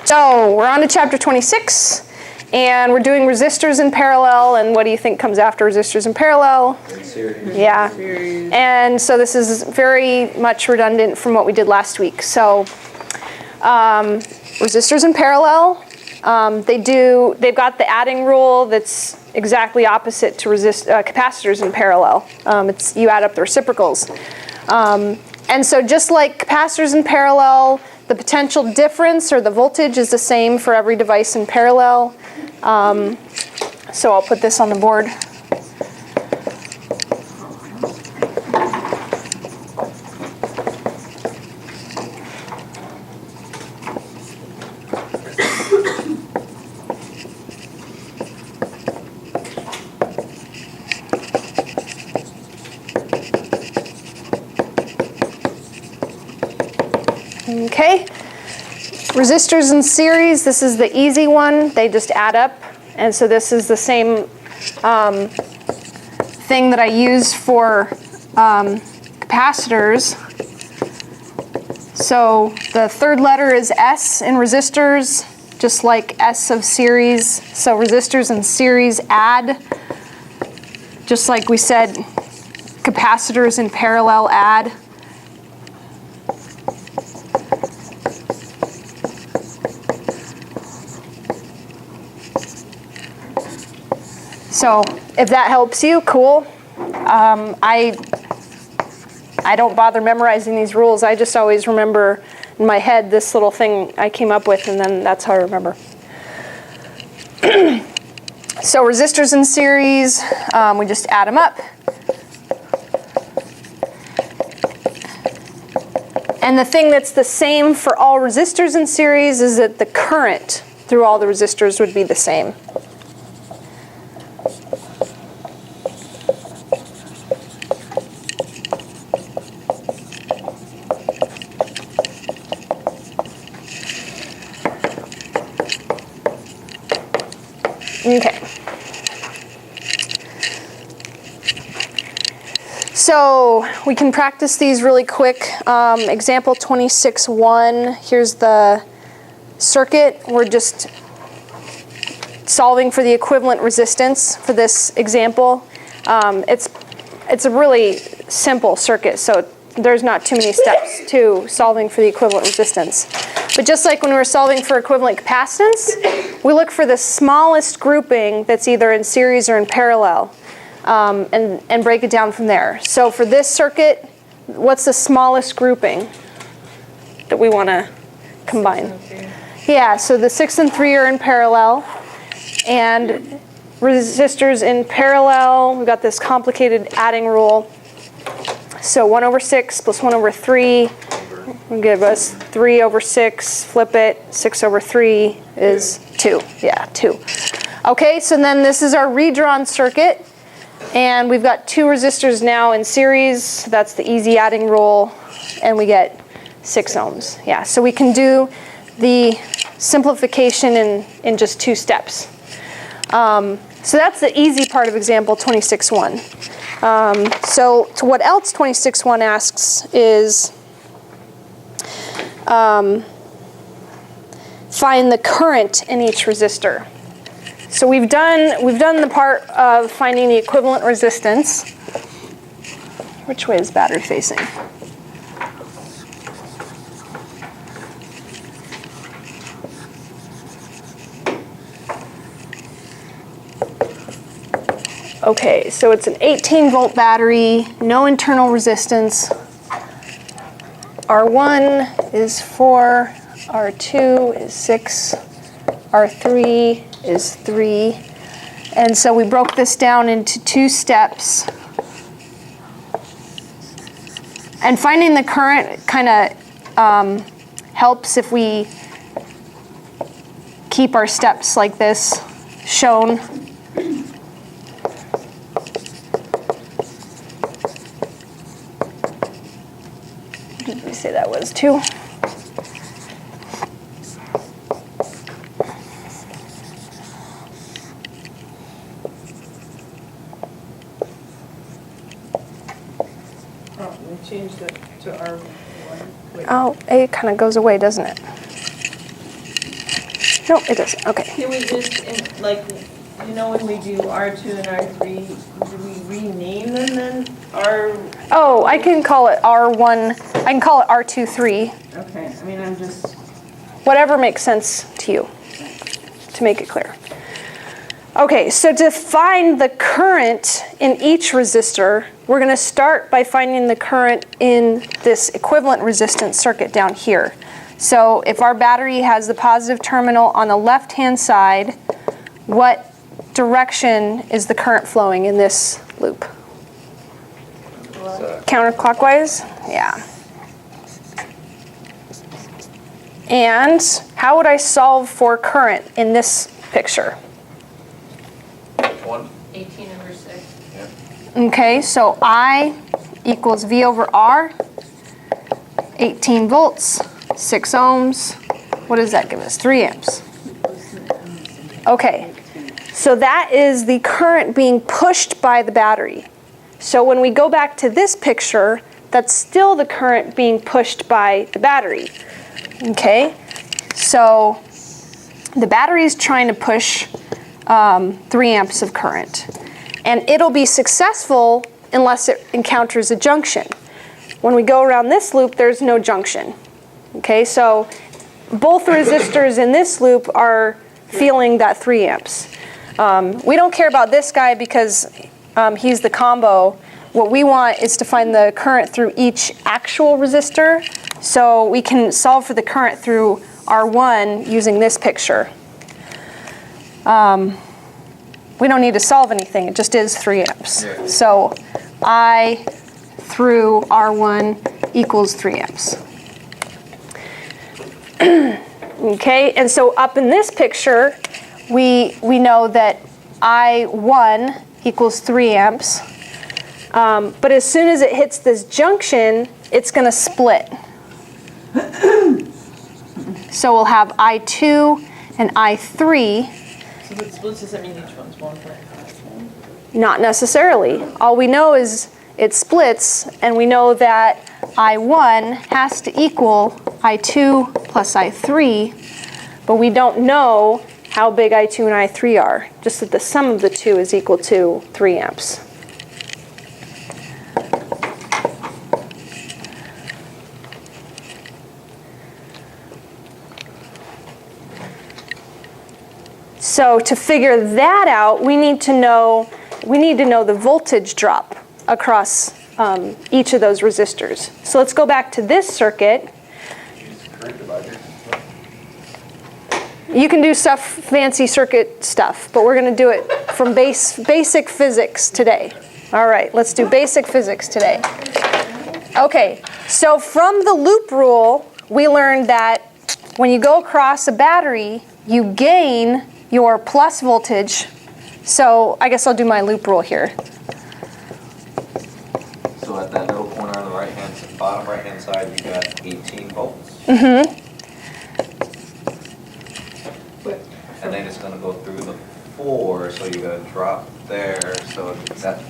So we're on to chapter 26, and we're doing resistors in parallel, and what do you think comes after resistors in parallel? Series. Yeah. Series. And so this is very much redundant from what we did last week. So resistors in parallel, they've got the adding rule that's exactly opposite to capacitors in parallel. You add up the reciprocals. And so just like capacitors in parallel, the potential difference or the voltage is the same for every device in parallel. So I'll put this on the board. Okay, resistors in series, this is the easy one. They just add up. And so this is the same thing that I use for capacitors. So the third letter is S in resistors, just like S of series. So resistors in series add, just like we said, capacitors in parallel add. So if that helps you, cool. I don't bother memorizing these rules. I just always remember in my head this little thing I came up with, and then that's how I remember. So resistors in series, we just add them up. And the thing that's the same for all resistors in series is that the current through all the resistors would be the same. Okay. So we can practice these really quick. Example 26.1, here's the circuit. We're just solving for the equivalent resistance for this example. It's a really simple circuit, so there's not too many steps to solving for the equivalent resistance. But just like when we're solving for equivalent capacitance, we look for the smallest grouping that's either in series or in parallel, and break it down from there. So for this circuit, what's the smallest grouping that we want to combine? Yeah, so the 6 and 3 are in parallel, and resistors in parallel, we've got this complicated adding rule. So 1 over 6 plus 1 over 3 will give us 3 over 6, flip it, 6 over 3 is 2. Yeah, 2. Okay, so then this is our redrawn circuit, and we've got 2 resistors now in series. That's the easy adding rule, and we get 6 ohms. Yeah, so we can do the simplification in just 2 steps. So that's the easy part of example 26.1. So to what else 26.1 asks is find the current in each resistor. So we've done the part of finding the equivalent resistance. Which way is battery facing? Okay, so it's an 18-volt battery, no internal resistance. R1 is 4, R2 is 6, R3 is 3. And so we broke this down into 2 steps. And finding the current kind of helps if we keep our steps like this shown. What did we say that was, 2? Oh, we changed it to R1. Wait. Oh, A kind of goes away, doesn't it? No, it doesn't. Okay. Can we just, like, you know, when we do R2 and R3, do we rename them then? Oh, I can call it R1. I can call it R23. Okay, I mean, I'm just. Whatever makes sense to you, to make it clear. Okay, so to find the current in each resistor, we're going to start by finding the current in this equivalent resistance circuit down here. So if our battery has the positive terminal on the left-hand side, what direction is the current flowing in this loop? Counterclockwise? Yeah. And how would I solve for current in this picture? 18 over 6. Yeah. Okay, so I equals V over R, 18 volts, 6 ohms. What does that give us? 3 amps. Okay, so that is the current being pushed by the battery. So when we go back to this picture, that's still the current being pushed by the battery. Okay, so the battery is trying to push 3 amps of current. And it'll be successful unless it encounters a junction. When we go around this loop, there's no junction. Okay, so both resistors in this loop are feeling that 3 amps. We don't care about this guy because he's the combo. What we want is to find the current through each actual resistor. So we can solve for the current through R1 using this picture. We don't need to solve anything, it just is 3 amps. Yeah. So I through R1 equals 3 amps. Okay, and so up in this picture, we know that I1 equals 3 amps. But as soon as it hits this junction, it's going to split. So we'll have I2 and I3. So if it splits, does that mean each one's 1.5? Not necessarily. All we know is it splits, and we know that I1 has to equal I2 plus I3, but we don't know how big I2 and I3 are, just that the sum of the two is equal to 3 amps. So to figure that out, we need to know the voltage drop across each of those resistors. So let's go back to this circuit. You can do fancy circuit stuff, but we're going to do it from basic physics today. All right, let's do basic physics today. Okay, so from the loop rule, we learned that when you go across a battery, you gain your plus voltage. So I guess I'll do my loop rule here. So at that little corner on the bottom right-hand side, you got 18 volts. Mm-hmm. And then it's going to go through the 4, so you got a drop there. So that's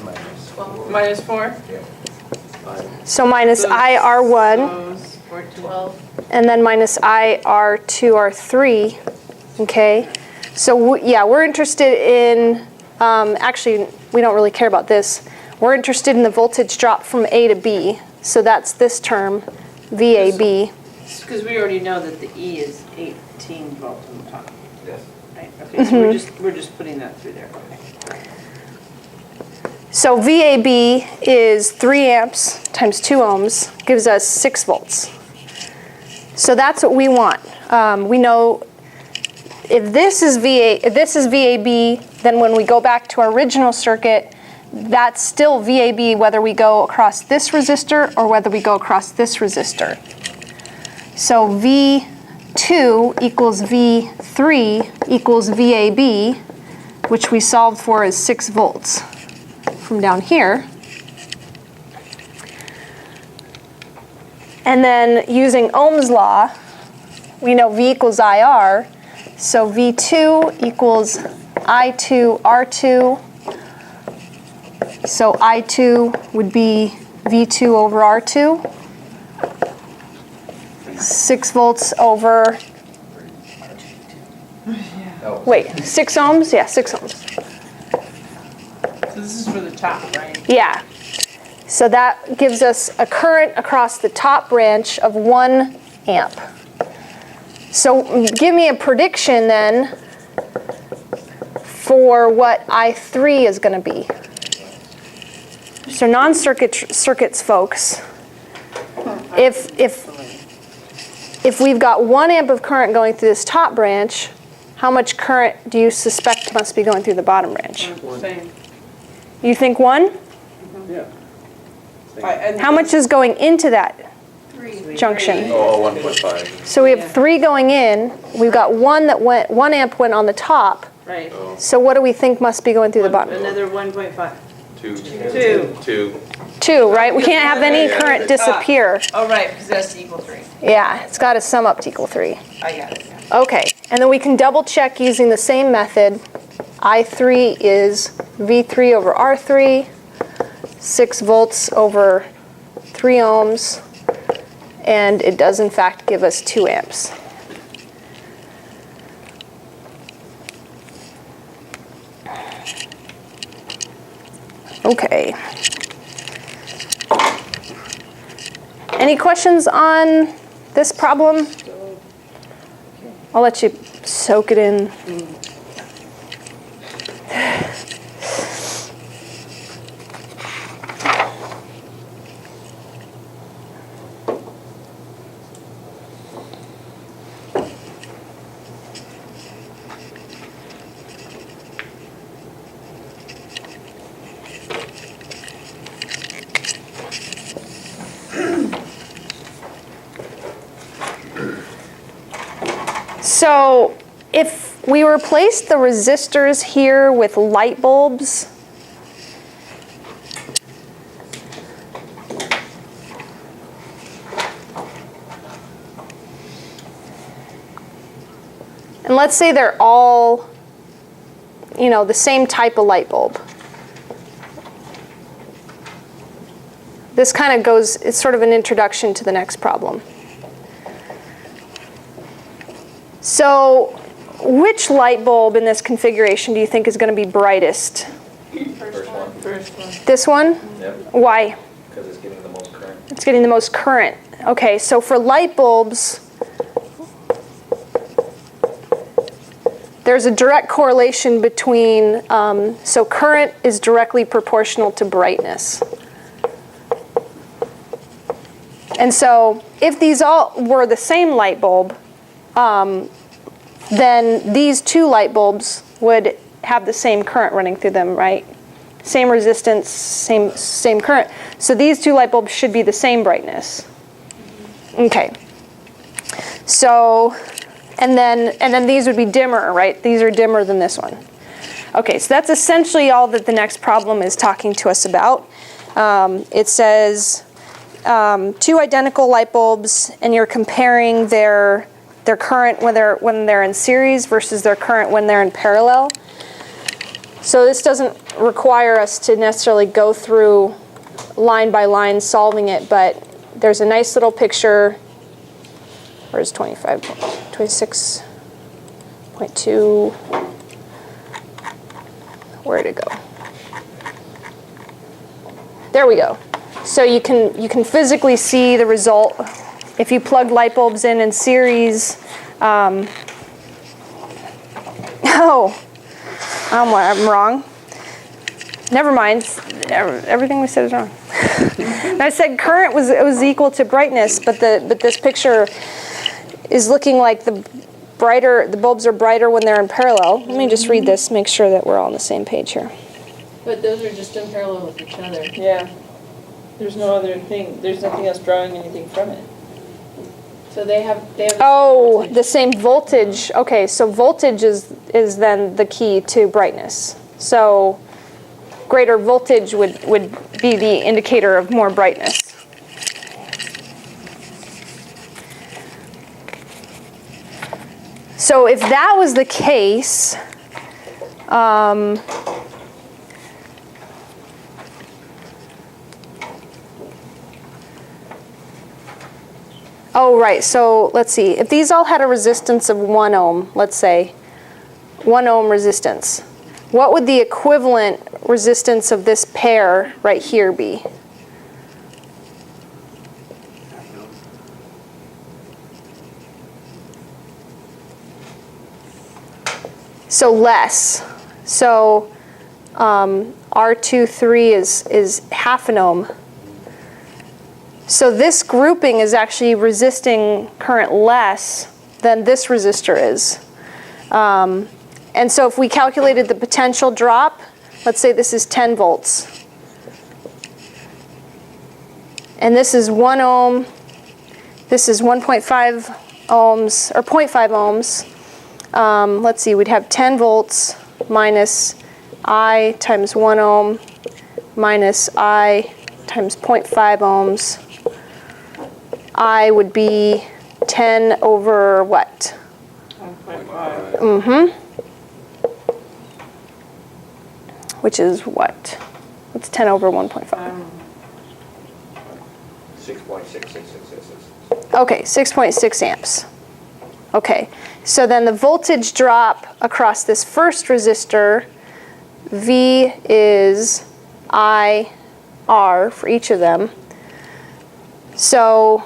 minus 4. Minus 4? Yeah. So minus IR1, Those were 12. and then minus IR2, R3. Okay. So yeah, we're interested in, actually, we don't really care about this. We're interested in the voltage drop from A to B. So that's this term, VAB. Because we already know that the E is 18 volts on the top. Yes. Right, okay, so we're just putting that through there. Okay. So VAB is 3 amps times 2 ohms, gives us 6 volts. So that's what we want. We know if this is VAB, then when we go back to our original circuit, that's still VAB whether we go across this resistor or whether we go across this resistor. So V2 equals V3 equals VAB, which we solved for as 6 volts from down here. And then using Ohm's law, we know V equals IR. So V2 equals I2 R2. So I2 would be V2 over R2. 6 volts over Oh. Wait, 6 ohms? Yeah, 6 ohms. So this is for the top, right? Yeah. So that gives us a current across the top branch of 1 amp. So give me a prediction then for what I3 is going to be. So non-circuits folks, if we've got 1 amp of current going through this top branch, how much current do you suspect must be going through the bottom branch? Same. You think 1? Yeah. How much is going into that junction? Oh, 1.5. So we have 3 going in. We've got 1 amp went on the top. Right. So what do we think must be going through the bottom? Another 1.5. 2. 2. 2, right? We can't have any Yeah, current disappear. Oh, right, because that's equal 3. Yeah, it's got to sum up to equal 3. I got it. Okay, and then we can double check using the same method. I3 is V3 over R3, 6 volts over 3 ohms, and it does in fact give us 2 amps. Okay. Any questions on this problem? I'll let you soak it in. So if we replace the resistors here with light bulbs, and let's say they're all, the same type of light bulb. This kind of goes, it's sort of an introduction to the next problem. So which light bulb in this configuration do you think is going to be brightest? First one. First one. This one? Yep, Why? because it's getting the most current. It's getting the most current. Okay, so for light bulbs, there's a direct correlation between, so current is directly proportional to brightness. And so if these all were the same light bulb, then these 2 light bulbs would have the same current running through them, right? Same resistance, same current. So these 2 light bulbs should be the same brightness. Okay. So, and then these would be dimmer, right? These are dimmer than this one. Okay, so that's essentially all that the next problem is talking to us about. It says 2 identical light bulbs, and you're comparing their current when they're in series versus their current when they're in parallel. So this doesn't require us to necessarily go through line by line solving it, but there's a nice little picture. Where's 26.2? Where'd it go? There we go. So you can physically see the result. If you plug light bulbs in series, I'm wrong. Never mind. Everything we said is wrong. I said current was equal to brightness, but this picture is looking like the bulbs are brighter when they're in parallel. Let me just read this, make sure that we're all on the same page here. But those are just in parallel with each other. Yeah. There's no other thing, there's nothing else drawing anything from it. So they have Oh, the same voltage. Okay, so voltage is then the key to brightness. So greater voltage would be the indicator of more brightness. So if that was the case, oh, right. So let's see. If these all had a resistance of 1 ohm, let's say, 1 ohm resistance. What would the equivalent resistance of this pair right here be? So less. So R23 is half an ohm. So this grouping is actually resisting current less than this resistor is. And so if we calculated the potential drop, let's say this is 10 volts. And this is 1 ohm. This is 1.5 ohms, or 0.5 ohms. Let's see, we'd have 10 volts minus I times 1 ohm minus I times 0.5 ohms. I would be 10 over what? 1.5. Mm-hmm. Which is what? What's 10 over 1.5? 6.66666. Okay, 6.6 amps. Okay, so then the voltage drop across this first resistor, V is IR for each of them. So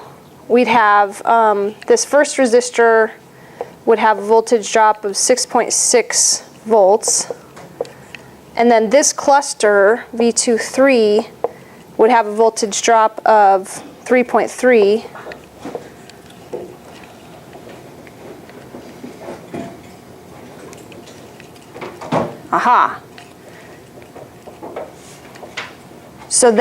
we'd have this first resistor would have a voltage drop of 6.6 volts. And then this cluster, V23, would have a voltage drop of 3.3. Aha. So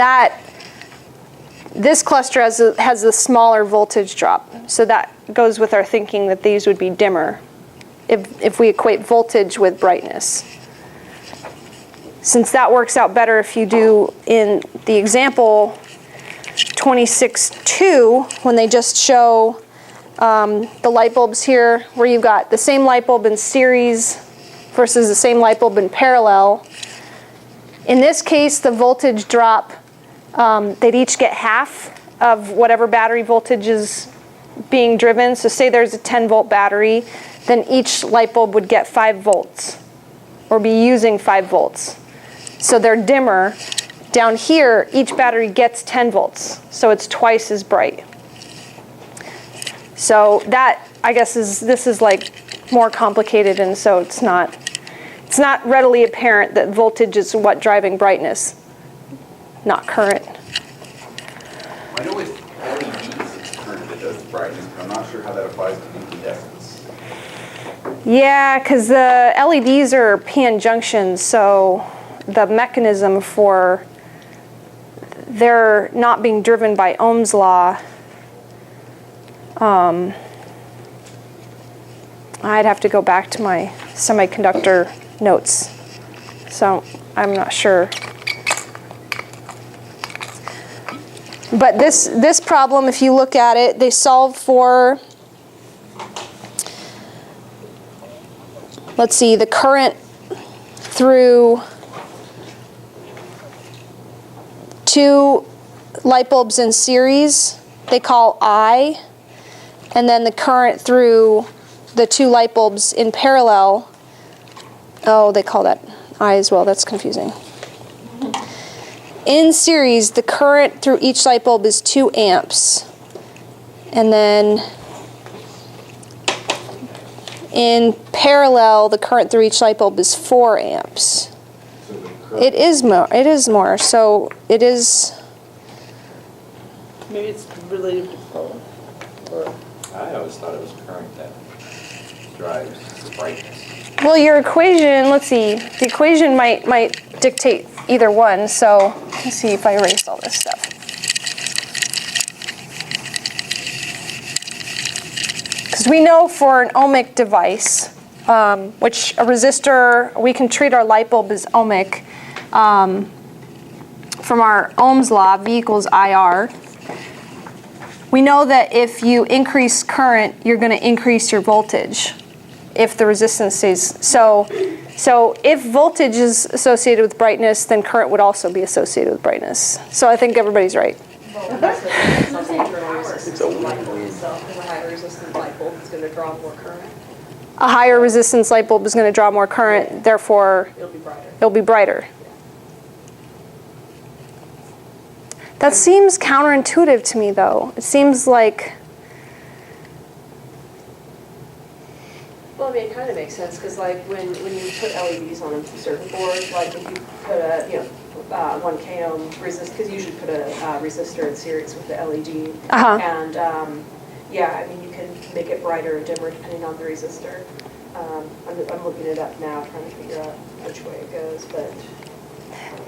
this cluster has a smaller voltage drop. So that goes with our thinking that these would be dimmer if we equate voltage with brightness. Since that works out better if you do in the example 26.2, when they just show the light bulbs here, where you've got the same light bulb in series versus the same light bulb in parallel. In this case, the voltage drop, they'd each get half of whatever battery voltage is being driven. So say there's a 10 volt battery, then each light bulb would get 5 volts or be using 5 volts. So they're dimmer. Down here, each battery gets 10 volts, so it's twice as bright. So that, I guess, this is like more complicated, and so it's not readily apparent that voltage is what driving brightness, not current. I know with LEDs it's current that does the brightness, but I'm not sure how that applies to incandescents. Yeah, because the LEDs are PN junctions, so the mechanism for they're not being driven by Ohm's law. I'd have to go back to my semiconductor notes, so I'm not sure. But this problem, if you look at it, they solve for, let's see, the current through 2 light bulbs in series, they call I, and then the current through the 2 light bulbs in parallel, oh, they call that I as well, that's confusing. In series, the current through each light bulb is 2 amps, and then in parallel, the current through each light bulb is 4 amps. It is more, so it is. Maybe it's related to both. Or I always thought it was current that drives the brightness. Well, your equation, let's see, the equation might dictate either one, so let's see if I erased all this stuff. Because we know for an ohmic device, which a resistor, we can treat our light bulb as ohmic. From our Ohm's law, V equals IR. We know that if you increase current, you're going to increase your voltage if the resistance stays. So if voltage is associated with brightness, then current would also be associated with brightness. So I think everybody's right. It's a win-win. So if a high resistance light bulb is going to draw more current. A higher resistance light bulb is going to draw more current, therefore It'll be brighter. it'll be brighter. That seems counterintuitive to me, though. It seems like, Well, I mean, it kind of makes sense, because like when you put LEDs on a circuit board, like if you put a, 1K ohm resist, because you usually put a resistor in series with the LED. And, yeah, I mean, you can make it brighter or dimmer depending on the resistor. I'm looking it up now, trying to figure out which way it goes, but.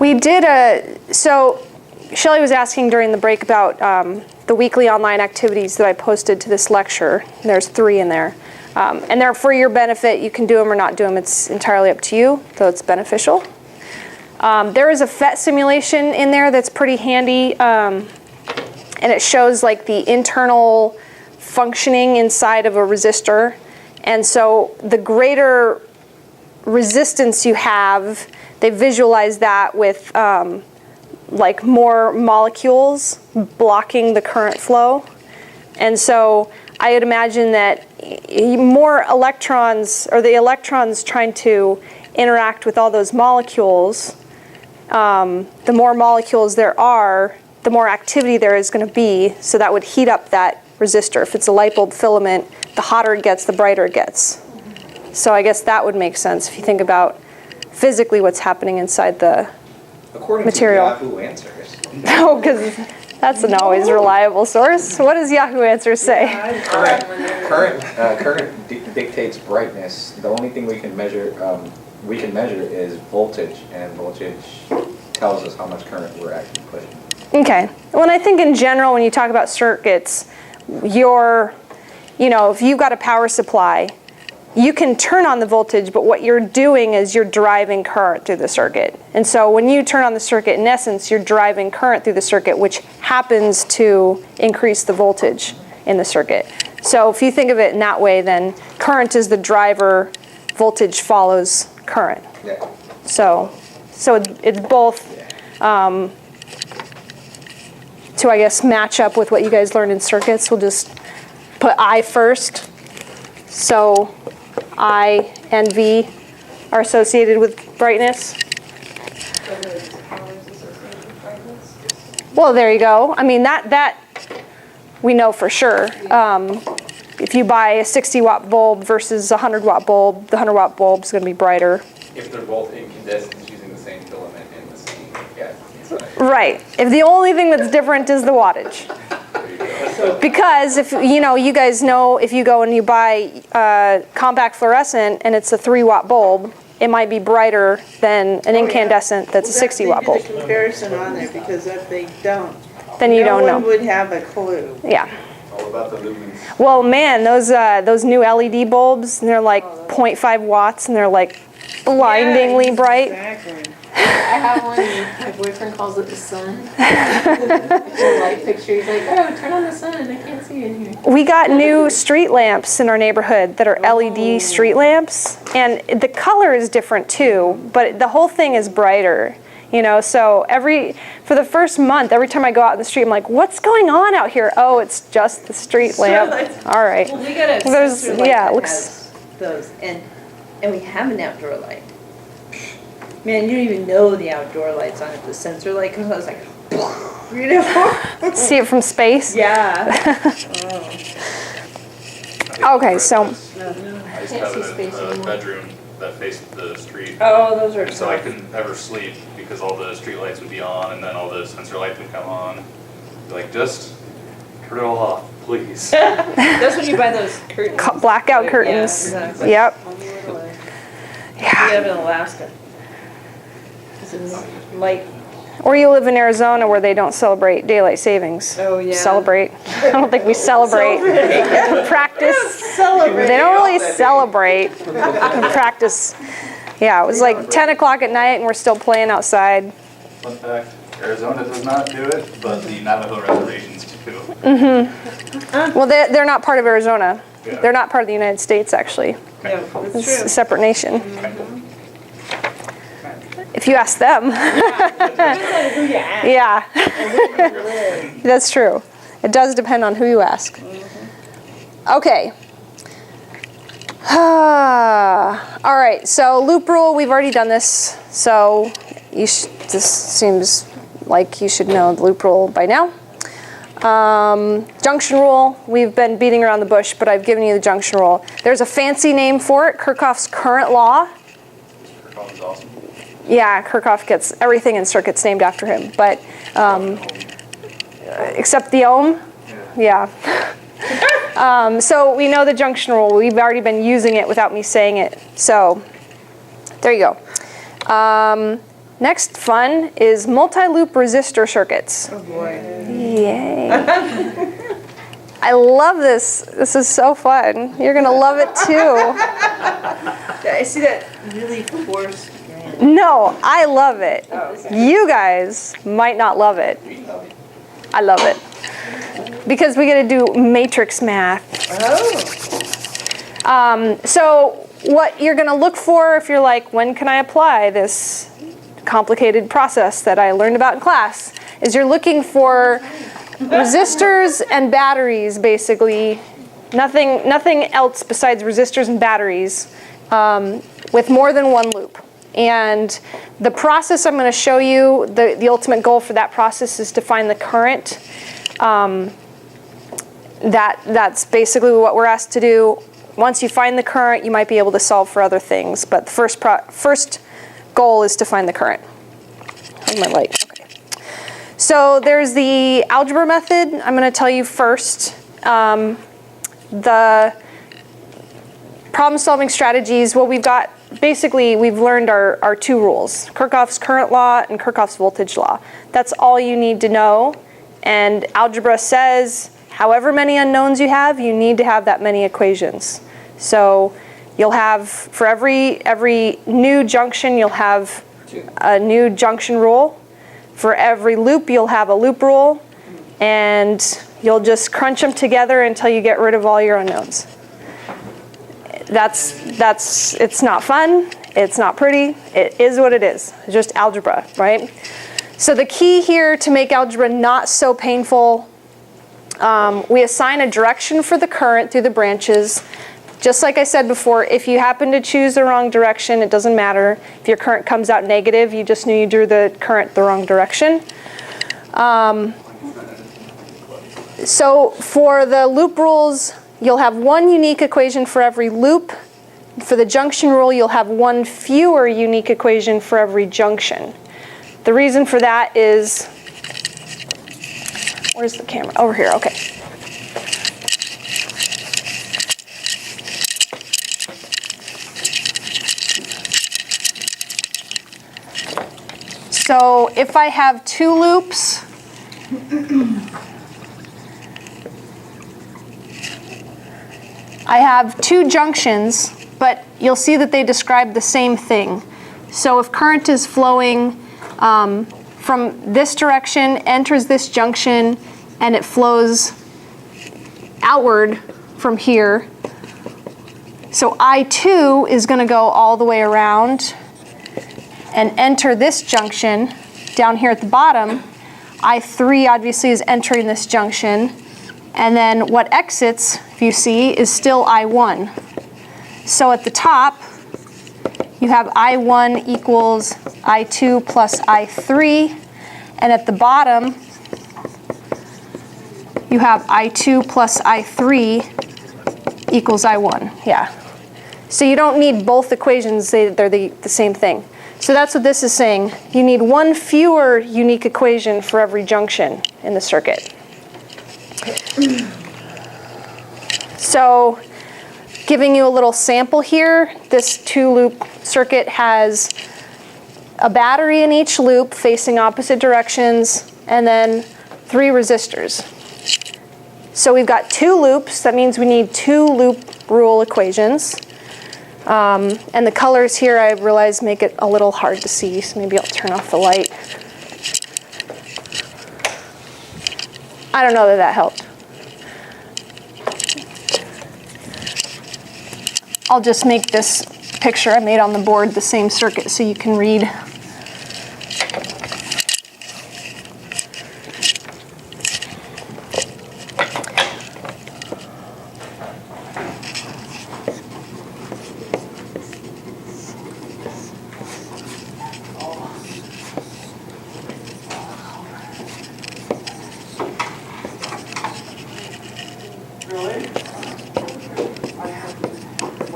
we did so Shelley was asking during the break about the weekly online activities that I posted to this lecture. There's 3 in there. And they're for your benefit. You can do them or not do them. It's entirely up to you, though it's beneficial. There is a FET simulation in there that's pretty handy. And it shows like the internal functioning inside of a resistor. And so the greater resistance you have, they visualize that with like more molecules blocking the current flow. And so I would imagine that more electrons, or the electrons trying to interact with all those molecules, the more molecules there are, the more activity there is going to be, so that would heat up that resistor. If it's a light bulb filament, the hotter it gets, the brighter it gets. So I guess that would make sense if you think about physically what's happening inside the According material. to Yahoo Answers. No, because that's an always reliable source. What does Yahoo Answers say? Current dictates brightness. The only thing we can measure is voltage, and voltage tells us how much current we're actually pushing. Okay. Well, and I think in general, when you talk about circuits, if you've got a power supply, you can turn on the voltage, but what you're doing is you're driving current through the circuit. And so when you turn on the circuit, in essence, you're driving current through the circuit, which happens to increase the voltage in the circuit. So if you think of it in that way, then current is the driver, voltage follows current. Yeah. So it's both to, I guess, match up with what you guys learned in circuits. We'll just put I first. So I and V are associated with brightness. Well, there you go. I mean, that we know for sure. If you buy a 60-watt bulb versus a 100-watt bulb, the 100-watt bulb is going to be brighter. If they're both incandescents using the same filament and the same gas inside. Right. If the only thing that's different is the wattage. Because if you guys know, if you go and you buy compact fluorescent and it's a 3-watt bulb, it might be brighter than an incandescent that's a 60-watt bulb. The comparison on there, because if they don't, Then you don't no one know. would have a clue. Yeah. All about the lumens. Well, man, those new LED bulbs, they're like 0.5 watts, and they're like blindingly bright. Exactly. I have one, my boyfriend calls it the sun. It's a light picture, he's like, oh, turn on the sun, I can't see in here. We got new street lamps in our neighborhood that are LED street lamps, and the color is different too, but the whole thing is brighter. So for the first month, every time I go out in the street, I'm like, what's going on out here? Oh, it's just the street lamp. All right. Well, we got a There's- sensor light yeah, it that looks- has those, and we have an outdoor light. Man, you don't even know the outdoor light's on it. The sensor light comes on, it's like, See it from space? Yeah. Okay, so I used to have Can't see it space in a anymore. bedroom that faced the street. Oh, those are And so I tough. couldn't ever sleep because all the street lights would be on and then all the sensor lights would come on. Be like, just turn it all off, please. That's when you buy those curtains. blackout Yeah, curtains. exactly. Yep. Only little way. We Yeah. have in Alaska. 'Cause it's light. Or you live in Arizona where they don't celebrate daylight savings. Oh, yeah. Celebrate. I don't think we celebrate. Practice. Celebrate. They don't really celebrate. Practice. Yeah, it was like 10 o'clock at night and we're still playing outside. Fun fact, Arizona does not do it, but the Navajo reservations do. Well, they're not part of Arizona. Yeah. They're not part of the United States, actually. Yeah, It's that's a true. separate nation. If you ask them. Depends on who you ask. Yeah. That's true. It does depend on who you ask. Okay. All right, so loop rule, we've already done this, so this seems like you should know the loop rule by now. Junction rule, we've been beating around the bush, but I've given you the junction rule. There's a fancy name for it, Kirchhoff's current law. Kirchhoff is awesome. Yeah, Kirchhoff gets everything in circuits named after him, but except the ohm. Yeah. So we know the junction rule. We've already been using it without me saying it. So there you go. Next fun is multi-loop resistor circuits. Oh boy. Yay. I love this. This is so fun. You're going to love it too. I see that really forced grin. No, I love it. You guys might not love it. I love it. Because we get to do matrix math. Oh. So what you're going to look for if you're like, when can I apply this complicated process that I learned about in class, is you're looking for resistors and batteries, basically. Nothing else besides resistors and batteries with more than one loop. And the process I'm going to show you, the ultimate goal for that process is to find the current. That's basically what we're asked to do. Once you find the current, you might be able to solve for other things. But the first goal is to find the current. How's my light? Okay. So there's the algebra method. I'm going to tell you first. The problem-solving strategies, well, we've learned our two rules, Kirchhoff's current law and Kirchhoff's voltage law. That's all you need to know. And algebra says, however many unknowns you have, you need to have that many equations. So you'll have, for every new junction, you'll have a new junction rule. For every loop, you'll have a loop rule. And you'll just crunch them together until you get rid of all your unknowns. It's not fun, it's not pretty, it is what it is. It's just algebra, right? So the key here to make algebra not so painful, we assign a direction for the current through the branches. Just like I said before, if you happen to choose the wrong direction, it doesn't matter. If your current comes out negative, you just knew you drew the current the wrong direction. So for the loop rules, you'll have one unique equation for every loop. For the junction rule, you'll have one fewer unique equation for every junction. The reason for that is, where's the camera? Over here, okay. So if I have two loops, I have two junctions, but you'll see that they describe the same thing. So if current is flowing from this direction, enters this junction, and it flows outward from here, so I2 is going to go all the way around and enter this junction down here at the bottom. I3 obviously is entering this junction. And then what exits, if you see, is still I1. So at the top, you have I1 equals I2 plus I3. And at the bottom, you have I2 plus I3 equals I1. Yeah. So you don't need both equations. They're the same thing. So that's what this is saying. You need one fewer unique equation for every junction in the circuit. So, giving you a little sample here, this two-loop circuit has a battery in each loop facing opposite directions, and then 3 resistors. So we've got 2 loops. That means we need 2 loop rule equations. And the colors here, I realize, make it a little hard to see, so maybe I'll turn off the light. I don't know that helped. I'll just make this picture I made on the board the same circuit so you can read.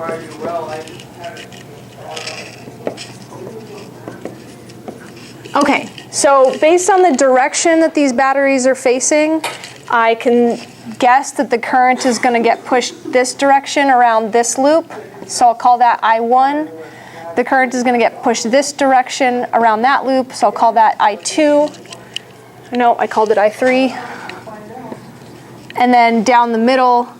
why I do well, I just haven't. Okay, so based on the direction that these batteries are facing, I can guess that the current is going to get pushed this direction around this loop. So I'll call that I1. The current is going to get pushed this direction around that loop. So I'll call that I2. No, I called it I3. And then down the middle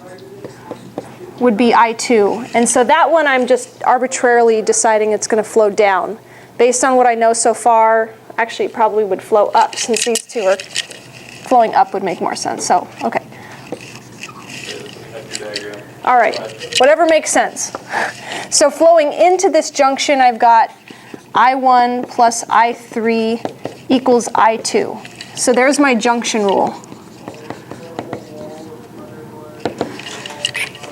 would be I2. And so that one I'm just arbitrarily deciding it's going to flow down. Based on what I know so far, actually it probably would flow up since these two are flowing up would make more sense. So, okay. All right, whatever makes sense. So flowing into this junction, I've got I1 plus I3 equals I2. So there's my junction rule.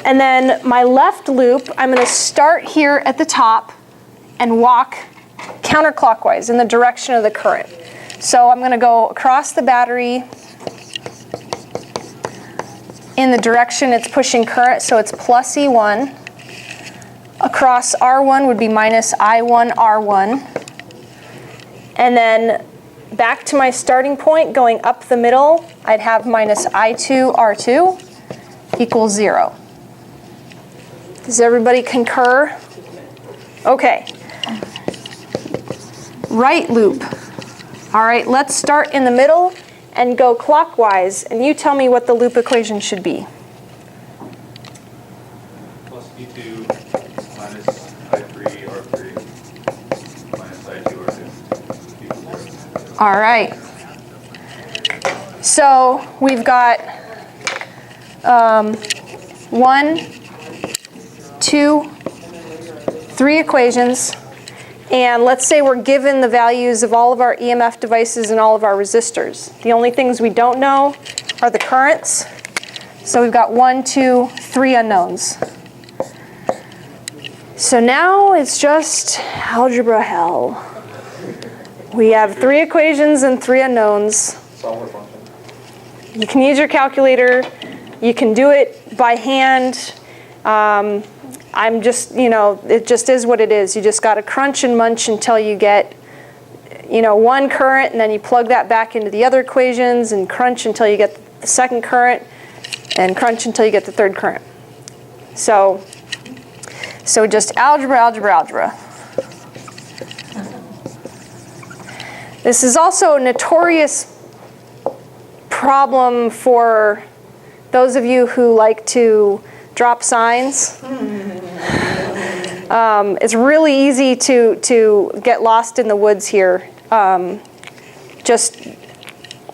And then my left loop, I'm going to start here at the top and walk counterclockwise in the direction of the current. So I'm going to go across the battery in the direction it's pushing current, so it's plus E1. Across R1 would be minus I1 R1. And then back to my starting point, going up the middle, I'd have minus I2 R2 equals 0. Does everybody concur? Okay. Right loop. All right, let's start in the middle and go clockwise, and you tell me what the loop equation should be. Plus E2 minus I3 R3 minus I2 R2 equals 0. All right. So we've got 1, 2, 3 equations. And let's say we're given the values of all of our EMF devices and all of our resistors. The only things we don't know are the currents. So we've got 1, 2, 3 unknowns. So now it's just algebra hell. We have 3 equations and 3 unknowns. Solver function. You can use your calculator. You can do it by hand. I'm just, it just is what it is. You just got to crunch and munch until you get, one current, and then you plug that back into the other equations and crunch until you get the second current and crunch until you get the third current. So just algebra, algebra, algebra. This is also a notorious problem for those of you who like to drop signs. It's really easy to get lost in the woods here. Just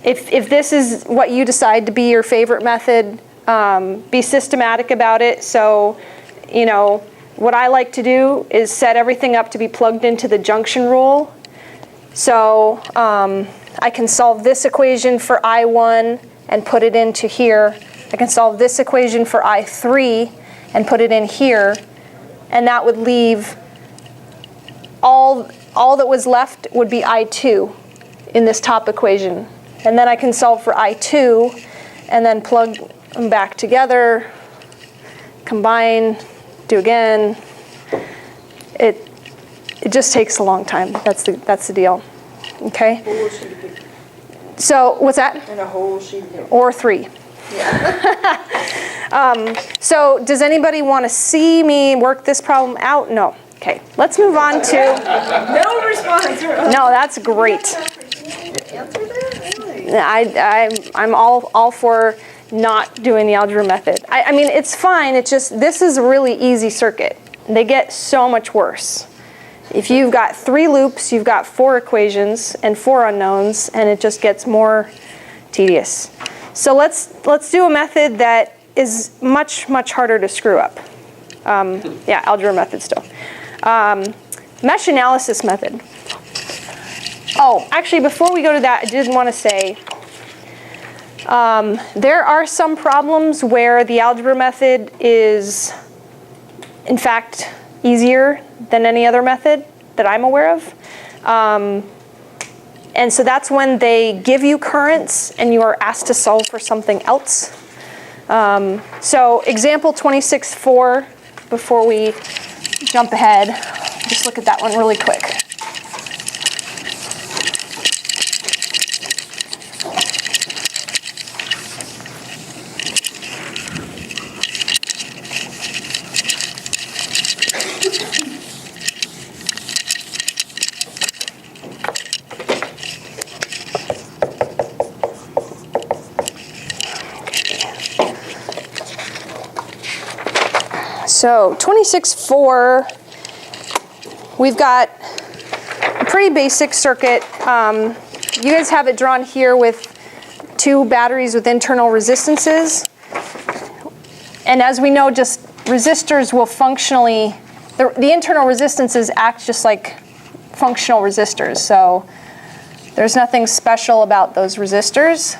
if this is what you decide to be your favorite method, be systematic about it. So, what I like to do is set everything up to be plugged into the junction rule. So I can solve this equation for I1 and put it into here. I can solve this equation for I3 and put it in here. And that would leave all that was left would be I2 in this top equation. And then I can solve for I2 and then plug them back together, combine, do again. It just takes a long time. That's the deal. Okay? Whole sheet of paper. So what's that? And a whole sheet of paper. Or 3. So does anybody want to see me work this problem out? No. Okay. Let's move on to. No response. No, that's great. Answer that? Really? I'm all for not doing the algebra method. I mean, it's fine. It's just this is a really easy circuit. They get so much worse. If you've got 3 loops, you've got 4 equations and 4 unknowns, and it just gets more tedious. So let's do a method that is much, much harder to screw up. Yeah, algebra method still. Mesh analysis method. Oh, actually, before we go to that, I did want to say there are some problems where the algebra method is, in fact, easier than any other method that I'm aware of. And so that's when they give you currents and you are asked to solve for something else. So example 26.4, before we jump ahead. Just look at that one really quick. So 26.4, we've got a pretty basic circuit. You guys have it drawn here with 2 batteries with internal resistances. And as we know, just resistors will functionally, the internal resistances act just like functional resistors. So there's nothing special about those resistors.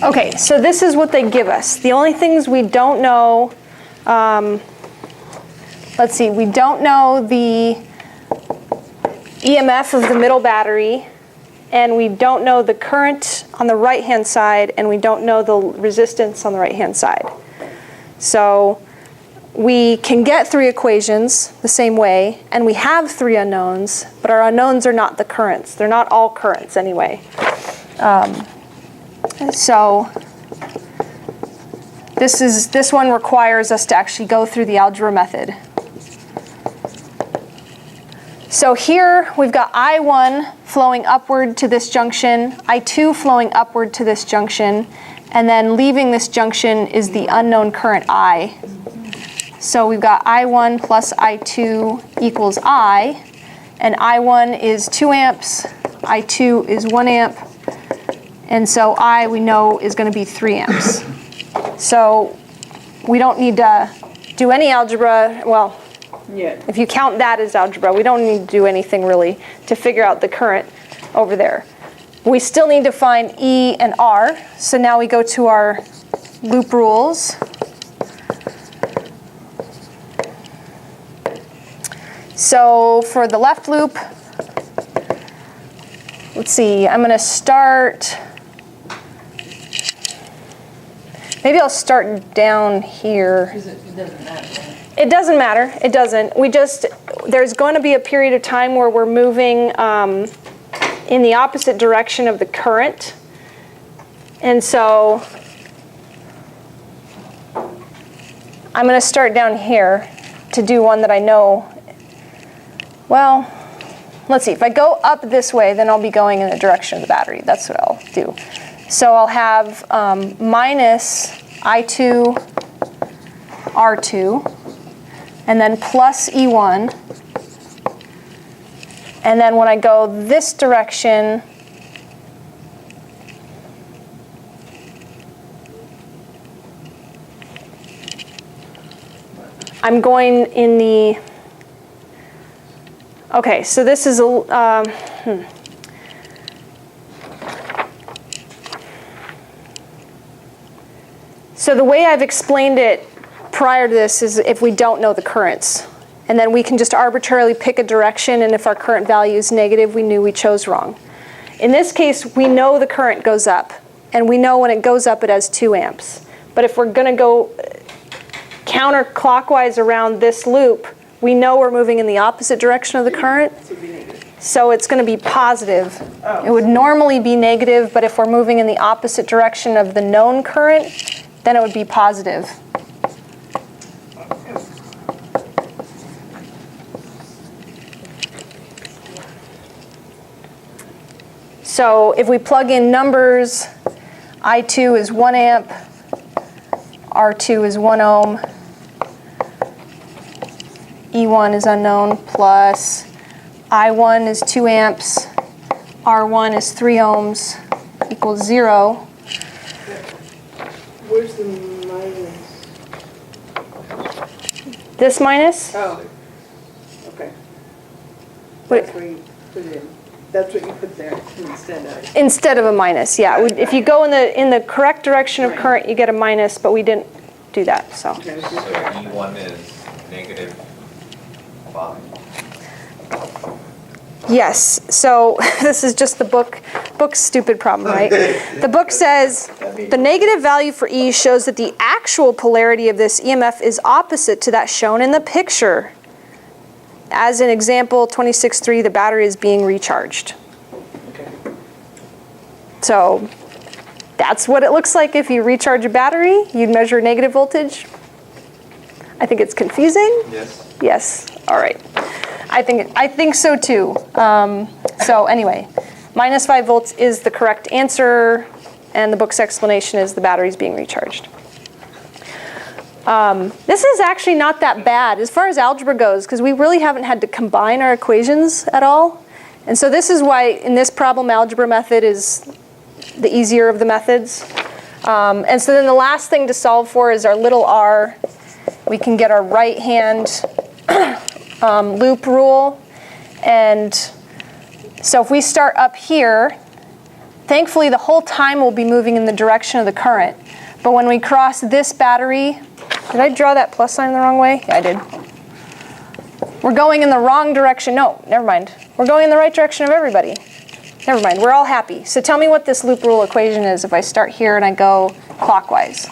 Okay, so this is what they give us. The only things we don't know, let's see, we don't know the EMF of the middle battery, and we don't know the current on the right-hand side, and we don't know the resistance on the right-hand side. So we can get 3 equations the same way, and we have 3 unknowns, but our unknowns are not the currents. They're not all currents anyway. So this one requires us to actually go through the algebra method. So here we've got I1 flowing upward to this junction, I2 flowing upward to this junction, and then leaving this junction is the unknown current I. So we've got I1 plus I2 equals I, and I1 is 2 amps, I2 is 1 amp, and so I, we know, is going to be 3 amps. So we don't need to do any algebra. Well, Yeah. if you count that as algebra, we don't need to do anything really to figure out the current over there. We still need to find E and R. So now we go to our loop rules. So for the left loop, let's see, I'm going to start. Maybe I'll start down here. Because it doesn't matter. It doesn't matter. It doesn't. There's going to be a period of time where we're moving in the opposite direction of the current. And so I'm going to start down here to do one that I know. Well, let's see. If I go up this way, then I'll be going in the direction of the battery. That's what I'll do. So I'll have minus I2 R2, and then plus E1. And then when I go this direction, I'm going in the, okay, so this is a, So the way I've explained it prior to this is if we don't know the currents. And then we can just arbitrarily pick a direction, and if our current value is negative, we knew we chose wrong. In this case, we know the current goes up, and we know when it goes up it has 2 amps. But if we're going to go counterclockwise around this loop, we know we're moving in the opposite direction of the current. So it's going to be positive. It would normally be negative, but if we're moving in the opposite direction of the known current, then it would be positive. So if we plug in numbers, I2 is 1 amp, R2 is 1 ohm, E1 is unknown, plus I1 is 2 amps, R1 is 3 ohms, equals 0. Where's the minus? This minus? Oh, okay. Wait. That's where you put it in. That's what you put there instead of. Instead of a minus, yeah. If you go in the correct direction of current, you get a minus, but we didn't do that, so. Okay, So E1 is -5. Yes, so this is just the book's stupid problem, right? The book says the negative value for E shows that the actual polarity of this EMF is opposite to that shown in the picture. As in example 26.3, the battery is being recharged. So that's what it looks like if you recharge a battery. You'd measure negative voltage. I think it's confusing. Yes. Yes, all right. I think so too. So anyway, -5 volts is the correct answer, and the book's explanation is the battery's being recharged. This is actually not that bad as far as algebra goes, because we really haven't had to combine our equations at all. And so this is why in this problem algebra method is the easier of the methods. And so then the last thing to solve for is our little r. We can get our right hand loop rule. And so if we start up here, thankfully the whole time we'll be moving in the direction of the current. But when we cross this battery, did I draw that plus sign the wrong way? Yeah, I did. We're going in the wrong direction. No, never mind. We're going in the right direction of everybody. Never mind, we're all happy. So tell me what this loop rule equation is if I start here and I go clockwise.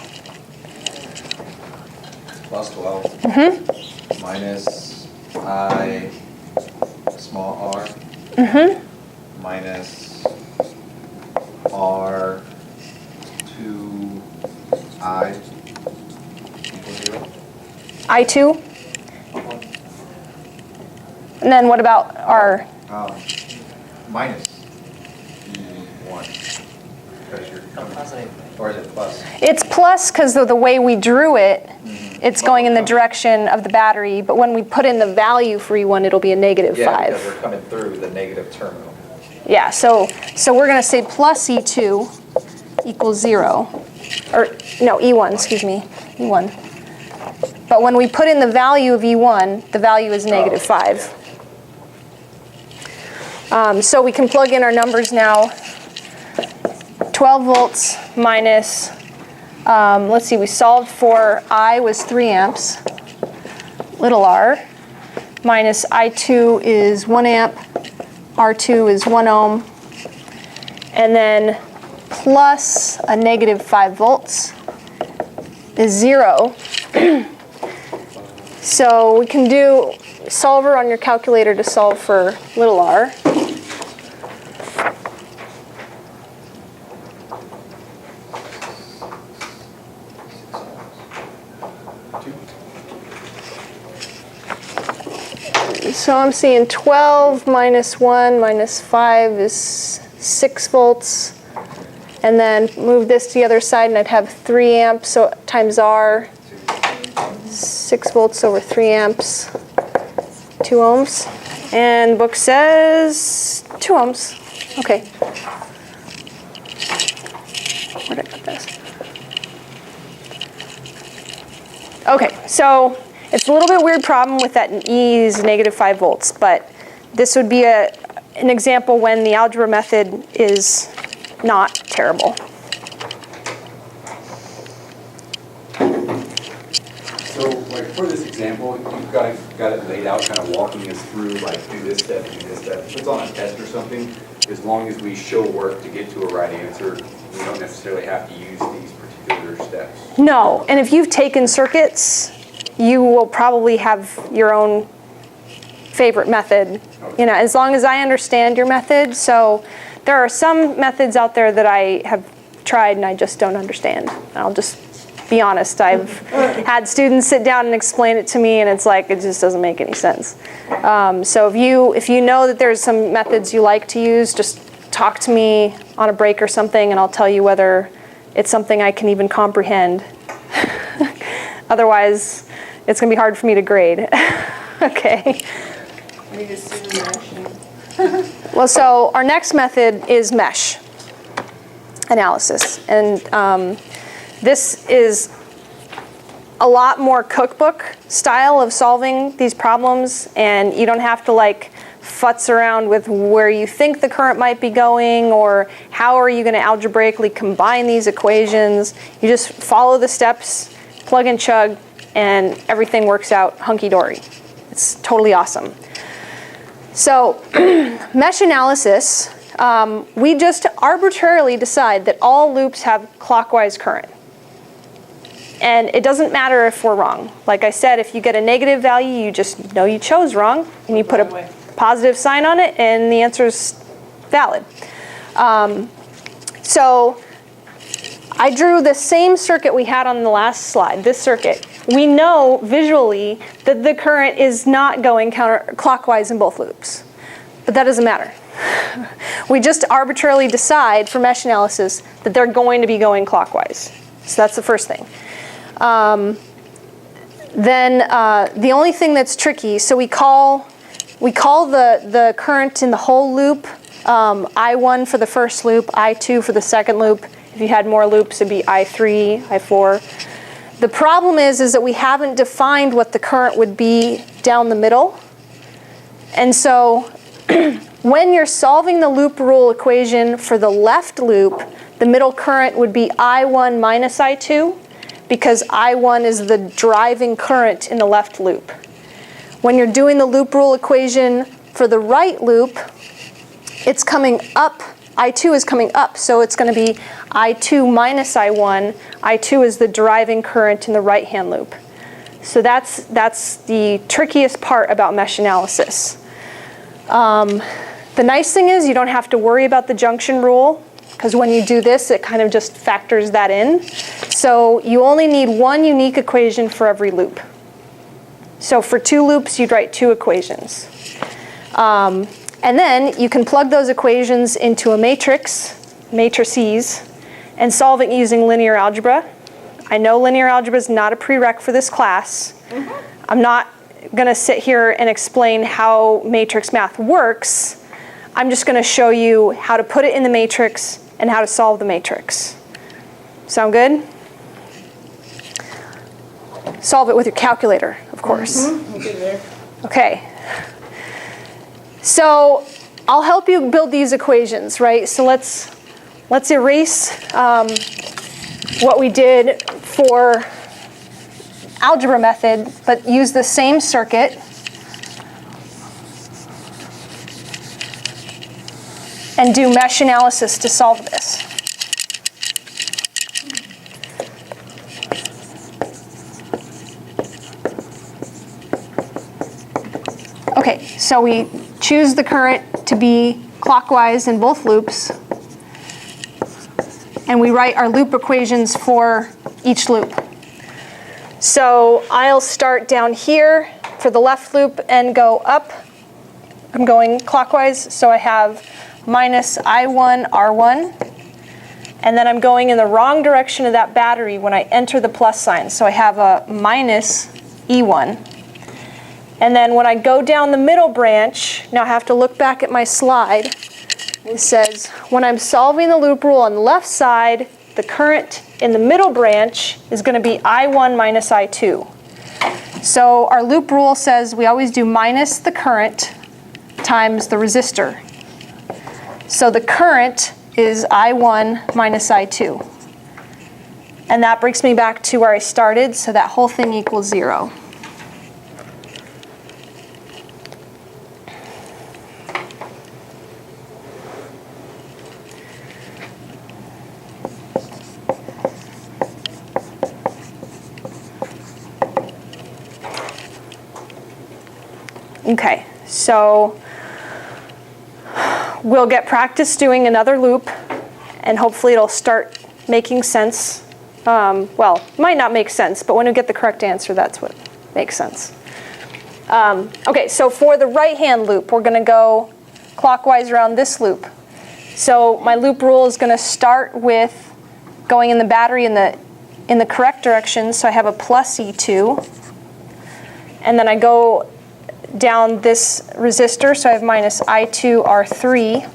Plus 12. Minus I small r. Minus R 2I equals 0. I2. And then what about our, Minus E1. Because you're coming, or is it plus? it's plus because of the way we drew it, it's going in the direction of the battery, but when we put in the value for E1, it'll be a -5. Yeah, because we're coming through the negative terminal. Yeah, so we're going to say plus E2 equals 0. Or, no, E1, excuse me, E1. But when we put in the value of E1, the value is -5. So we can plug in our numbers now. 12 volts minus, let's see, we solved for I was 3 amps, little r, minus I2 is 1 amp, R2 is 1 ohm, and then plus a -5 volts is 0. So we can do solver on your calculator to solve for little r. So I'm seeing 12 minus 1 minus 5 is 6 volts. And then move this to the other side and I'd have 3 amps so times R. 6 volts over 3 amps, 2 ohms. And the book says 2 ohms. Okay. Where'd I put this? Okay, so it's a little bit weird problem with that E is -5 volts, but this would be an example when the algebra method is not terrible. So, like, for this example, you've got it laid out, kind of walking us through, like, do this step, do this step. If it's on a test or something, as long as we show work to get to a right answer, we don't necessarily have to use these particular steps. No, and if you've taken circuits, you will probably have your own favorite method, you know, as long as I understand your method. So there are some methods out there that I have tried and I just don't understand. I'll just be honest. I've had students sit down and explain it to me and it's like, it just doesn't make any sense. So if you know that there's some methods you like to use, just talk to me on a break or something and I'll tell you whether it's something I can even comprehend. Otherwise, it's going to be hard for me to grade. Okay. We just do the mashing. Well, so our next method is mesh analysis. And this is a lot more cookbook style of solving these problems. And you don't have to like futz around with where you think the current might be going or how are you going to algebraically combine these equations. You just follow the steps, plug and chug, and everything works out hunky-dory. It's totally awesome. So mesh analysis, we just arbitrarily decide that all loops have clockwise current. And it doesn't matter if we're wrong. Like I said, if you get a negative value, you just know you chose wrong, and you put a positive sign on it, and the answer is valid. So I drew the same circuit we had on the last slide, this circuit. We know visually that the current is not going counterclockwise in both loops, but that doesn't matter. We just arbitrarily decide for mesh analysis that they're going to be going clockwise. So that's the first thing. Then the only thing that's tricky, so we call the current in the whole loop I1 for the first loop, I2 for the second loop. If you had more loops, it'd be I3, I4. The problem is that we haven't defined what the current would be down the middle. And so when you're solving the loop rule equation for the left loop, the middle current would be I1 minus I2, because I1 is the driving current in the left loop. When you're doing the loop rule equation for the right loop, it's coming up. I2 is coming up, so it's going to be I2 minus I1. I2 is the driving current in the right-hand loop. So that's the trickiest part about mesh analysis. The nice thing is you don't have to worry about the junction rule, because when you do this, it kind of just factors that in. So you only need one unique equation for every loop. So for 2 loops, you'd write 2 equations. And then you can plug those equations into a matrices, and solve it using linear algebra. I know linear algebra is not a prereq for this class. I'm not going to sit here and explain how matrix math works. I'm just going to show you how to put it in the matrix and how to solve the matrix. Sound good? Solve it with your calculator, of course. We'll get there. Okay. So I'll help you build these equations, right? So let's erase what we did for algebra method, but use the same circuit and do mesh analysis to solve this. Okay, so we choose the current to be clockwise in both loops, and we write our loop equations for each loop. So I'll start down here for the left loop and go up. I'm going clockwise, so I have minus I1 R1, and then I'm going in the wrong direction of that battery when I enter the plus sign, so I have a minus E1. And then when I go down the middle branch, now I have to look back at my slide. It says, when I'm solving the loop rule on the left side, the current in the middle branch is going to be I1 minus I2. So our loop rule says we always do minus the current times the resistor. So the current is I1 minus I2. And that brings me back to where I started, so that whole thing equals 0. Okay, so we'll get practice doing another loop, and hopefully it'll start making sense. Well, it might not make sense, but when we get the correct answer, that's what makes sense. Okay, so for the right-hand loop, we're going to go clockwise around this loop. So my loop rule is going to start with going in the battery in the correct direction, so I have a plus E2. And then I go down this resistor, so I have minus I2 R3.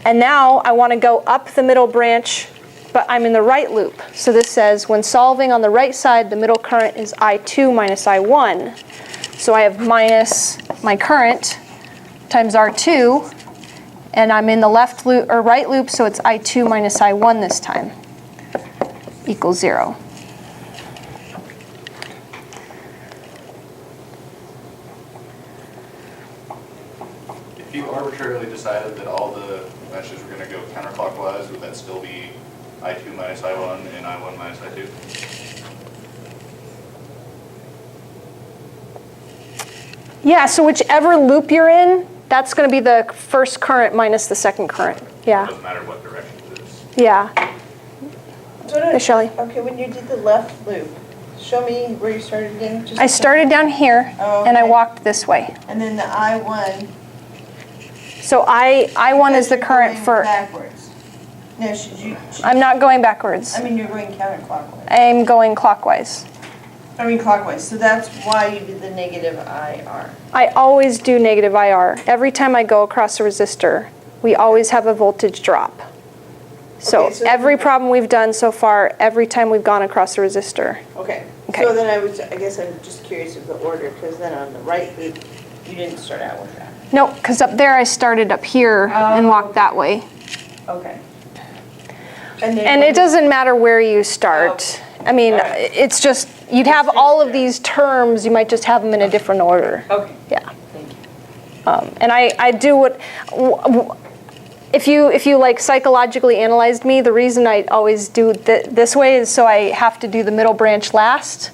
And now I want to go up the middle branch, but I'm in the right loop. So this says when solving on the right side, the middle current is I2 minus I1. So I have minus my current times R2, and I'm in the left loop or right loop, so it's I2 minus I1 this time, equals 0. If you arbitrarily decided that all the meshes were going to go counterclockwise, would that still be I2 minus I1 and I1 minus I2? Yeah, so whichever loop you're in, that's going to be the first current minus the second current. Yeah, Doesn't matter what direction it is. yeah. So Shelley? Okay, when you did the left loop, show me where you started again. Just I started down here, Oh, and I okay. walked this way. And then the I1. So I1 is the you're current going for, backwards. No, I'm not going backwards. I mean, you're going counterclockwise. I'm going clockwise. I mean clockwise, so that's why you did the negative IR. I always do negative IR. Every time I go across a resistor, we always have a voltage drop. So Okay, so- every problem we've done so far, every time we've gone across a resistor. Okay. Okay. So then I guess I'm just curious of the order, because then on the right loop, you didn't start out with that. Nope, because up there I started up here and walked that way. Okay. And And it doesn't matter where you start. I mean, Alright. it's just, you'd have all of these terms, you might just have them in a different order. Okay, Yeah. thank you. And I do what, if you like psychologically analyzed me, the reason I always do this way is so I have to do the middle branch last,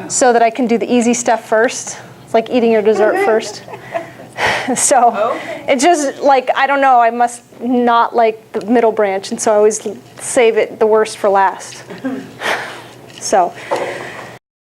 so that I can do the easy stuff first. It's like eating your dessert first. So Okay. it's just like, I don't know, I must not like the middle branch, and so I always save it the worst for last. So